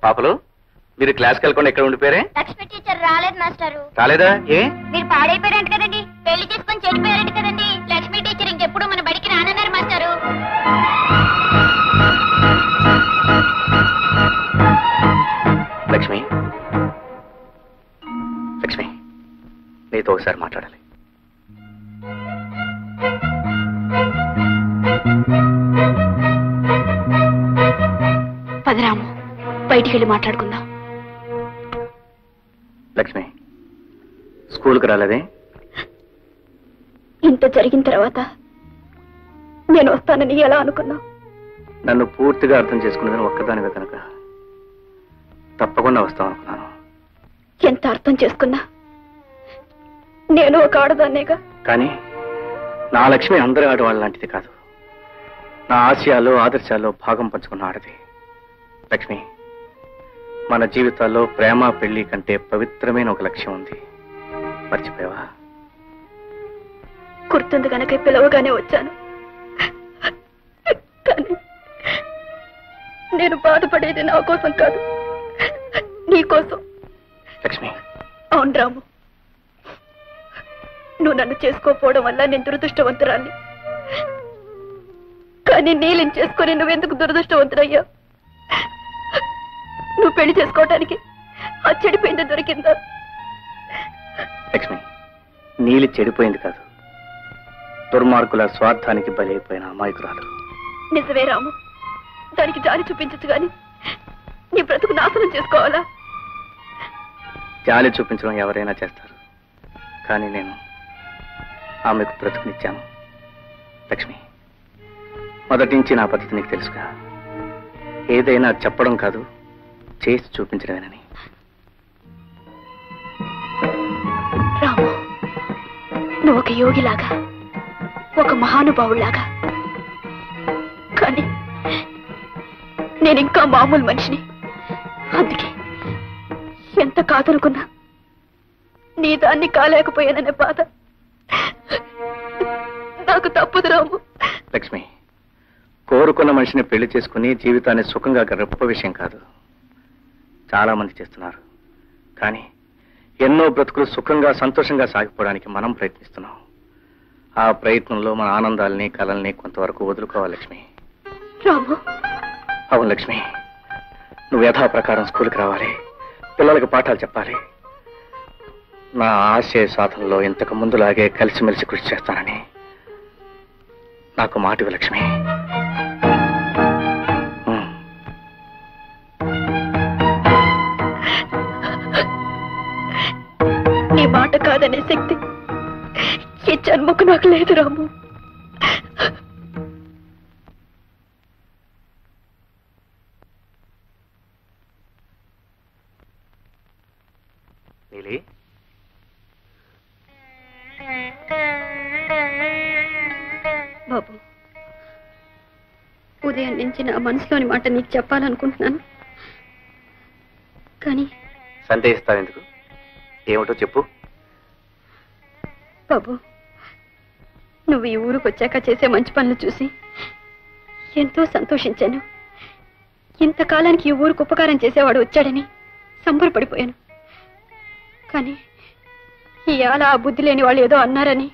పాపలు మీరు క్లాస్కి వెళ్ళకుండా ఎక్కడ ఉండిపోయారే? లక్ష్మి టీచర్ రాలేదు మాస్టారు. రాలేదా? ఏ మీరు పాడైపోయారంట కదండి, పెళ్లి చేసుకొని చెడిపోయారంట కదండి. లక్ష్మి టీచర్ ఇంకెప్పుడు మన బడికి రానన్నారు మాస్టారు. లక్ష్మి, లక్ష్మి నీతో ఒకసారి మాట్లాడాలి. పదరాము, బయటికి వెళ్ళి మాట్లాడుకుందాం. లక్ష్మి, స్కూల్కి రాలేదే? ఇంత జరిగిన తర్వాత నేను వస్తానని ఎలా అనుకున్నావు? నన్ను పూర్తిగా అర్థం చేసుకున్నదని ఒక్కదానివే కనుక తప్పకుండా వస్తాం అనుకున్నాను. ఎంత అర్థం చేసుకున్నా నేను ఒక ఆడదాన్నేగా. కానీ నా లక్ష్మి అందరి ఆడవాళ్ళ లాంటిది కాదు. నా ఆశయాలు ఆదర్శాల్లో భాగం పంచుకున్న ఆడది. లక్ష్మి, మన జీవితాల్లో ప్రేమ పెళ్లి కంటే పవిత్రమైన ఒక లక్ష్యం ఉంది. మర్చిపోయావా? గుర్తుంది కనుక పిలవగానే వచ్చాను. కానీ నేను బాధపడేది నా కోసం కాదు, నీ కోసం. లక్ష్మి. అవును రాము, నువ్వు నన్ను చేసుకోకపోవడం వల్ల నేను దురదృష్టవంతురాన్ని. కానీ నీళ్ళని చేసుకొని నువ్వెందుకు దురదృష్టవంతురయ్యా? నువ్వు పెళ్లి చేసుకోవటానికి ఆ చెడిపోయింది దొరికిందా? లక్ష్మి, నీలి చెడిపోయింది కాదు, దుర్మార్గుల స్వార్థానికి బలైపోయిన అమాయకురాలు. నిజమే రాము, దానికి జాలి చూపించచ్చు గాని నీ బ్రతుకు నాశనం చేసుకోవాలా? జాలి చూపించడం ఎవరైనా చేస్తారు, కానీ నేను ఆమెకు బ్రతుకునిచ్చాను. లక్ష్మి, మొదటి నుంచి నా పద్ధతి నీకు తెలుసుగా. ఏదైనా చెప్పడం కాదు, చేసి చూపించడమేనని. రాము, నువ్వు ఒక యోగిలాగా, ఒక మహానుభావులాగా, కానీ నేను ఇంకా మామూలు మనిషిని. అందుకే ఎంత కాదనుకున్నా నీ దాన్ని కాలేకపోయాననే బాధ నాకు తప్పదు రాము. లక్ష్మి, కోరుకున్న మనిషిని పెళ్లి చేసుకుని జీవితాన్ని సుఖంగా గొప్ప విషయం కాదు. చాలా మంది చేస్తున్నారు, కానీ ఎన్నో బ్రతుకులు సుఖంగా సంతోషంగా సాగిపోవడానికి మనం ప్రయత్నిస్తున్నాం. ఆ ప్రయత్నంలో మన ఆనందాలని కలల్ని కొంతవరకు వదులుకోవాలి లక్ష్మి. రాము. అవును లక్ష్మి, నువ్వు యథాప్రకారం స్కూల్కి రావాలి, పిల్లలకు పాఠాలు చెప్పాలి. నా ఆశయ సాధనలో ఇంతకు ముందులాగే కలిసిమెలిసి కృషి చేస్తానని నాకు మాటివి లక్ష్మి. నీ మాట కాదనే శక్తి ఈ జన్మకు నాకు లేదు రాము. నీలి, బాబు, ఉదయం నుంచి నా మనసులోని మాట నీకు చెప్పాలనుకుంటున్నాను, కానీ సందేహిస్తావెందుకు? ఏమిటో చెప్పు. బాబు, నువ్వు ఈ ఊరికి వచ్చాక చేసే మంచి పనులు చూసి ఎంతో సంతోషించాను. ఇంతకాలానికి ఈ ఊరికి ఉపకారం చేసేవాడు వచ్చాడని సంబరపడిపోయాను. కానీ ఇవాళ ఆ బుద్ధి లేని వాళ్ళు ఏదో అన్నారని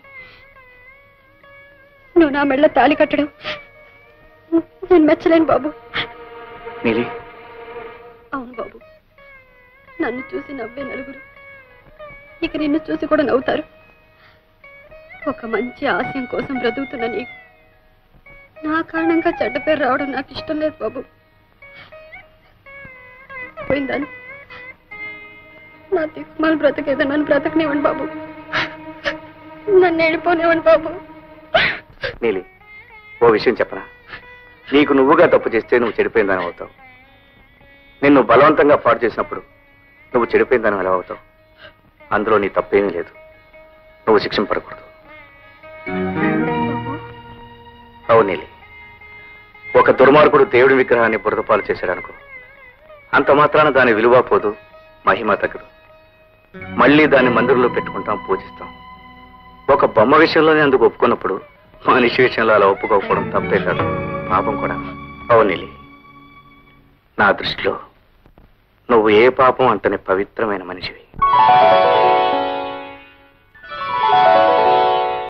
నువ్వు నా మెళ్ళ తాళి కట్టడం నేను మెచ్చలేను బాబు. నీలి. అవును బాబు, నన్ను చూసి నవ్వే నలుగురు ఇక నిన్ను చూసి కూడా నవ్వుతారు. ఒక మంచి ఆశయం కోసం బ్రతుకుతున్న నీకు నా కారణంగా చెడ్డ పేరు రావడం నాకు ఇష్టం లేదు బాబు. పోయిందాను నా దిక్కుమాల బ్రతకేదో నన్ను బ్రతకనివ్వండి బాబు, నన్ను వెళ్ళిపోనివ్వండి బాబు. నీలి, ఓ విషయం చెప్పరా? నీకు నువ్వుగా తప్పు చేస్తే నువ్వు చెడిపోయిందని అవుతావు. నిన్ను బలవంతంగా పాడు చేసినప్పుడు నువ్వు చెడిపోయిందని ఎలా అవుతావు? అందులో నీ తప్పేమీ లేదు. నువ్వు శిక్షింపడకూడదు. అవును నీలి, ఒక దుర్మార్గుడు దేవుడి విగ్రహాన్ని బురదపాలు చేశాడనుకో, అంత మాత్రాన దాని విలువ పోదు, మహిమ తగ్గదు. మళ్ళీ దాన్ని మందిరంలో పెట్టుకుంటాం, పూజిస్తాం. ఒక బొమ్మ విషయంలోనే అందుకు ఒప్పుకున్నప్పుడు మనిషి విషయంలో అలా ఒప్పుకోకపోవడం తప్పే కాదు, పాపం కూడా. అవును నీలి, నా దృష్టిలో నువ్వు ఏ పాపం అంటని పవిత్రమైన మనిషివి.